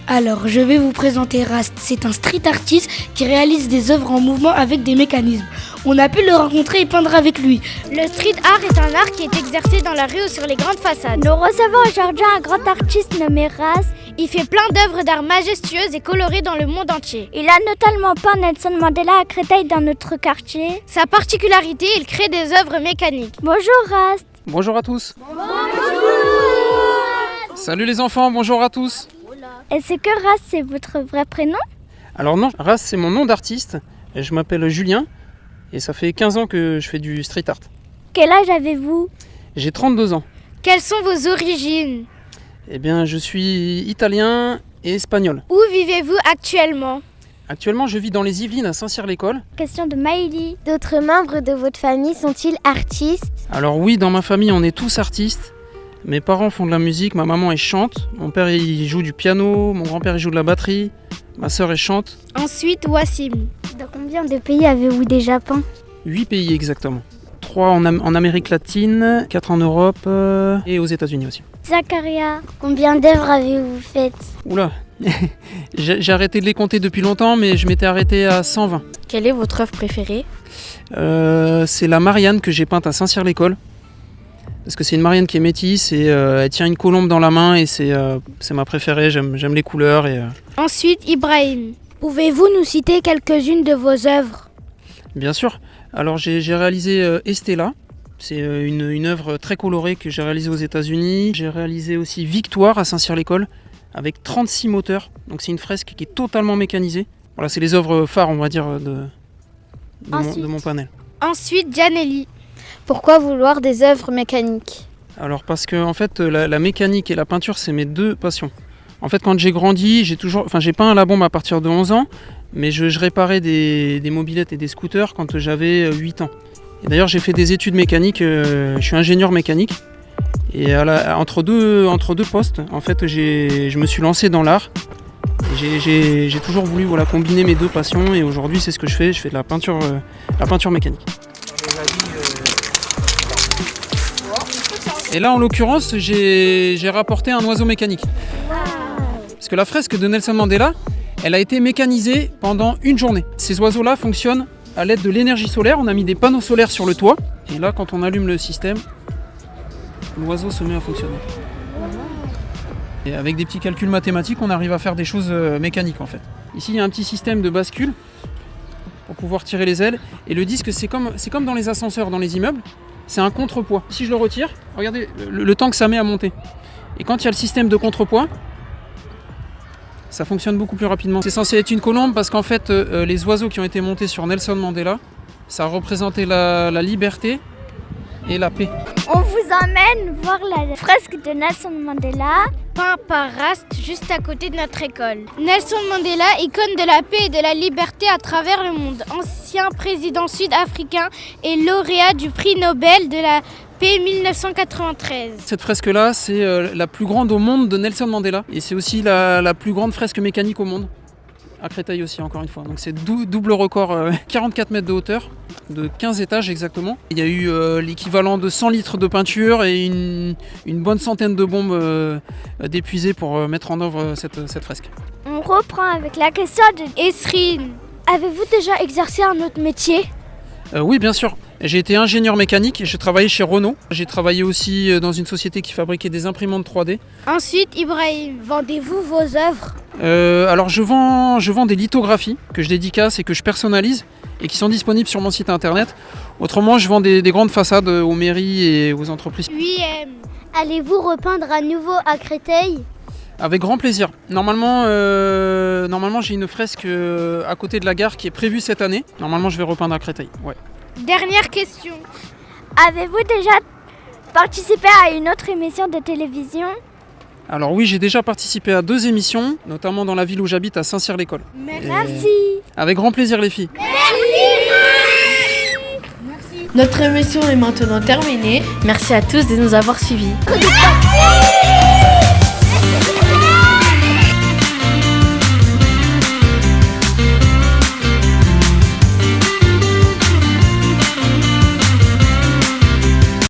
Alors, je vais vous présenter Rast. C'est un street artiste qui réalise des œuvres en mouvement avec des mécanismes. On a pu le rencontrer et peindre avec lui. Le street art est un art qui est exercé dans la rue ou sur les grandes façades. Nous recevons aujourd'hui un grand artiste nommé Rast. Il fait plein d'œuvres d'art majestueuses et colorées dans le monde entier. Il a notamment peint Nelson Mandela à Créteil dans notre quartier. Sa particularité, il crée des œuvres mécaniques. Bonjour Rast. Bonjour à tous. Bonjour. Salut les enfants, bonjour à tous. Est-ce que Rast c'est votre vrai prénom? Alors non, Rast c'est mon nom d'artiste. Je m'appelle Julien et ça fait 15 ans que je fais du street art. Quel âge avez-vous? J'ai 32 ans. Quelles sont vos origines? Eh bien je suis italien et espagnol. Où vivez-vous actuellement? Actuellement je vis dans les Yvelines à Saint-Cyr-l'École. Question de Maëlie. D'autres membres de votre famille sont-ils artistes? Alors oui, dans ma famille on est tous artistes. Mes parents font de la musique, ma maman elle chante, mon père il joue du piano, mon grand-père il joue de la batterie, ma sœur elle chante. Ensuite, Wassim. Dans combien de pays avez-vous déjà peint? 8 pays exactement. 3 en Amérique latine, 4 en Europe et aux États-Unis aussi. Zacharia. Combien d'œuvres avez-vous faites? Oula, j'ai arrêté de les compter depuis longtemps, mais je m'étais arrêté à 120. Quelle est votre œuvre préférée? C'est la Marianne que j'ai peinte à Saint-Cyr-l'École. Parce que c'est une Marianne qui est métisse et elle tient une colombe dans la main et c'est ma préférée, j'aime les couleurs. Ensuite, Ibrahim. Pouvez-vous nous citer quelques-unes de vos œuvres? Bien sûr. Alors j'ai réalisé Estella. C'est une œuvre très colorée que j'ai réalisée aux États-Unis. J'ai réalisé aussi Victoire à Saint-Cyr-l'École avec 36 moteurs. Donc c'est une fresque qui est totalement mécanisée. Voilà, c'est les œuvres phares, on va dire, de mon panel. Ensuite, Janelli. Pourquoi vouloir des œuvres mécaniques? Alors parce que en fait, la mécanique et la peinture, c'est mes deux passions. En fait, quand j'ai grandi, j'ai peint à la bombe à partir de 11 ans, mais je réparais des mobylettes et des scooters quand j'avais 8 ans. Et d'ailleurs, j'ai fait des études mécaniques, je suis ingénieur mécanique. Et entre deux postes, en fait, je me suis lancé dans l'art. J'ai toujours voulu combiner mes deux passions et aujourd'hui, c'est ce que je fais de la peinture mécanique. Et là, en l'occurrence, j'ai rapporté un oiseau mécanique. Parce que la fresque de Nelson Mandela, elle a été mécanisée pendant une journée. Ces oiseaux-là fonctionnent à l'aide de l'énergie solaire. On a mis des panneaux solaires sur le toit. Et là, quand on allume le système, l'oiseau se met à fonctionner. Et avec des petits calculs mathématiques, on arrive à faire des choses mécaniques en fait. Ici, il y a un petit système de bascule pour pouvoir tirer les ailes. Et le disque, c'est comme dans les ascenseurs, dans les immeubles. C'est un contrepoids. Si je le retire, regardez le temps que ça met à monter. Et quand il y a le système de contrepoids, ça fonctionne beaucoup plus rapidement. C'est censé être une colombe parce qu'en fait, les oiseaux qui ont été montés sur Nelson Mandela, ça représentait la liberté et la paix. On vous emmène voir la fresque de Nelson Mandela, peint par Rast juste à côté de notre école. Nelson Mandela, icône de la paix et de la liberté à travers le monde, ancien président sud-africain et lauréat du prix Nobel de la paix 1993. Cette fresque-là, c'est la plus grande au monde de Nelson Mandela et c'est aussi la plus grande fresque mécanique au monde. À Créteil aussi, encore une fois. Donc c'est double record, 44 mètres de hauteur, de 15 étages exactement. Il y a eu l'équivalent de 100 litres de peinture et une bonne centaine de bombes d'épuisées pour mettre en œuvre cette fresque. On reprend avec la question de Esrine. Avez-vous déjà exercé un autre métier? Oui, bien sûr. J'ai été ingénieur mécanique, j'ai travaillé chez Renault. J'ai travaillé aussi dans une société qui fabriquait des imprimantes 3D. Ensuite, Ibrahim. Vendez-vous vos œuvres? Alors je vends des lithographies que je dédicace et que je personnalise et qui sont disponibles sur mon site internet. Autrement, je vends des grandes façades aux mairies et aux entreprises. Oui. Allez-vous repeindre à nouveau à Créteil? Avec grand plaisir. Normalement j'ai une fresque à côté de la gare qui est prévue cette année. Normalement, je vais repeindre à Créteil. Ouais. Dernière question. Avez-vous déjà participé à une autre émission de télévision? Alors oui, j'ai déjà participé à 2 émissions, notamment dans la ville où j'habite, à Saint-Cyr-l'École. Merci. Avec grand plaisir les filles. Merci. Notre émission est maintenant terminée. Merci à tous de nous avoir suivis.